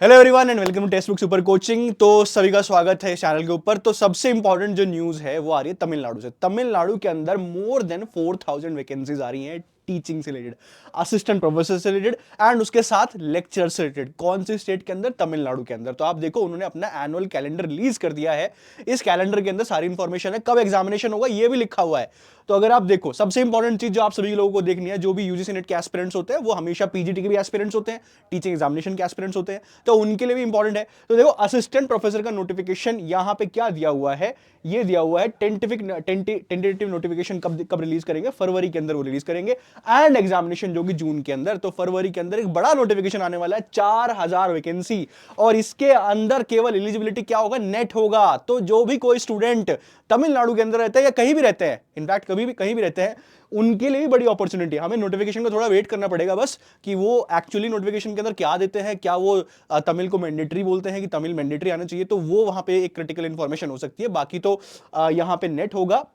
Hello everyone and welcome to textbook super coaching. तो सभी का स्वागत है इस चैनल के ऊपर। तो सबसे इंपॉर्टेंट जो न्यूज़ है वो आ रही है तमिलनाडु से। तमिलनाडु के अंदर मोर देन 4000 वैकेंसीज आ रही हैं टीचिंग से रिलेटेड, असिस्टेंट प्रोफेसर से रिलेटेड एंड उसके साथ लेक्चर से रिलेटेड। कौन सी स्टेट के अंदर? तमिलनाडु के अंदर। तो आप देखो उन्होंने अपना एनुअल कैलेंडर रिलीज कर दिया है। इस कैलेंडर के अंदर सारी इंफॉर्मेशन है, कब एग्जामिनेशन होगा ये भी लिखा हुआ है। तो अगर आप देखो, सबसे इंपॉर्टेंट चीज जो आप सभी लोगों को देखनी है, जो भी यूजीसी नेट के एस्पिरेंट्स होते हैं वो हमेशा पीजीटी के भी एस्पिरेंट्स होते हैं, टीचिंग एग्जामिनेशन के एस्पिरेंट्स होते हैं, तो उनके लिए भी इंपॉर्टेंट है। तो देखो असिस्टेंट प्रोफेसर का नोटिफिकेशन यहां पे क्या दिया हुआ है, ये दिया हुआ है टेंटेटिव नोटिफिकेशन कब रिलीज करेंगे, फरवरी के अंदर वो रिलीज करेंगे। एंड एग्जामिनेशन जो कि जून के अंदर। तो फरवरी के अंदर एक बड़ा नोटिफिकेशन आने वाला है, 4000 वैकेंसी, और इसके अंदर केवल एलिजिबिलिटी क्या होगा, नेट होगा। तो जो भी कोई स्टूडेंट तमिलनाडु के अंदर रहते हैं या कहीं भी रहते हैं, इनफैक्ट कभी भी कहीं भी रहते हैं, उनके लिए भी बड़ी अपॉर्चुनिटी है। हमें नोटिफिकेशन को थोड़ा वेट करना पड़ेगा बस, कि वो एक्चुअली नोटिफिकेशन के अंदर क्या देते हैं, क्या वो तमिल को मैंडेटरी बोलते हैं कि तमिल मैंडेटरी आना चाहिए, तो वो वहां पे एक क्रिटिकल इंफॉर्मेशन हो सकती है। बाकी तो यहां पे नेट होगा।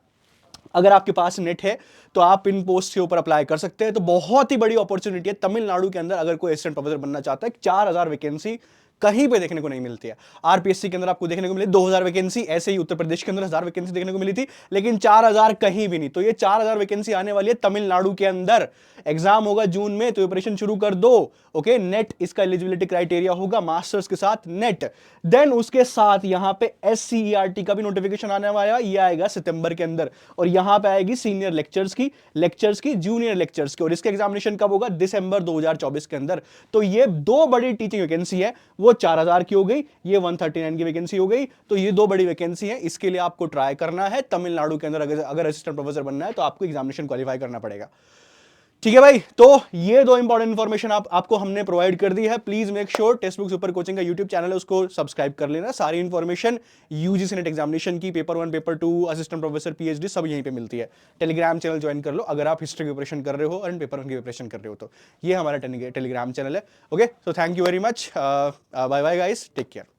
अगर आपके पास नेट है तो आप इन पोस्ट के ऊपर अप्लाई कर सकते हैं। तो बहुत ही बड़ी अपॉर्चुनिटी है तमिलनाडु के अंदर, अगर कोई असिस्टेंट प्रोफेसर बनना चाहता है। 4000 वैकेंसी कहीं पे देखने को नहीं मिलती है। आरपीएससी के अंदर आपको देखने को मिली 2000 वैकेंसी, ऐसे ही उत्तर प्रदेश के अंदर 1000 वैकेंसी देखने को मिली थी, लेकिन 4000 कहीं भी नहीं। तो ये 4000 वैकेंसी आने वाली है तमिलनाडु के अंदर। एग्जाम होगा जून में, तो प्रिपरेशन शुरू कर दो। ओके, नेट इसका एलिजिबिलिटी क्राइटेरिया होगा, मास्टर्स के साथ नेट। देन उसके साथ यहां पे एससीईआरटी का भी नोटिफिकेशन आने वाला है, ये आएगा सितंबर के अंदर। और यहां पे आएगी सीनियर लेक्चर्स की, जूनियर लेक्चर्स की, और इसका एग्जामिनेशन कब होगा, दिसंबर 2024 के अंदर। तो ये दो बड़ी टीचिंग वैकेंसी है, वो 4000 की हो गई, ये 139 की वैकेंसी हो गई। तो ये दो बड़ी वैकेंसी है, इसके लिए आपको ट्राई करना है तमिलनाडु के अंदर। अगर असिस्टेंट प्रोफेसर बनना है तो आपको एग्जामिनेशन क्वालिफाई करना पड़ेगा। ठीक है भाई, तो ये दो इंपॉर्टेंट इंफॉर्मेशन आपको हमने प्रोवाइड कर दी है। Please make sure text book super coaching का यूट्यूब चैनल है, उसको सब्सक्राइब कर लेना। सारी इंफॉर्मेशन यूजीसी नेट एग्जामिनेशन की, paper 1 paper 2, assistant professor, PhD, सब यहीं पे मिलती है। टेलीग्राम चैनल ज्वाइन कर लो अगर आप हिस्ट्री की प्रिपरेशन कर रहे हो और पेपर 1 की प्रिपरेशन कर रहे हो। तो ये हमारा टेलीग्राम चैनल है। Okay, so thank you very much, bye bye guys, take care.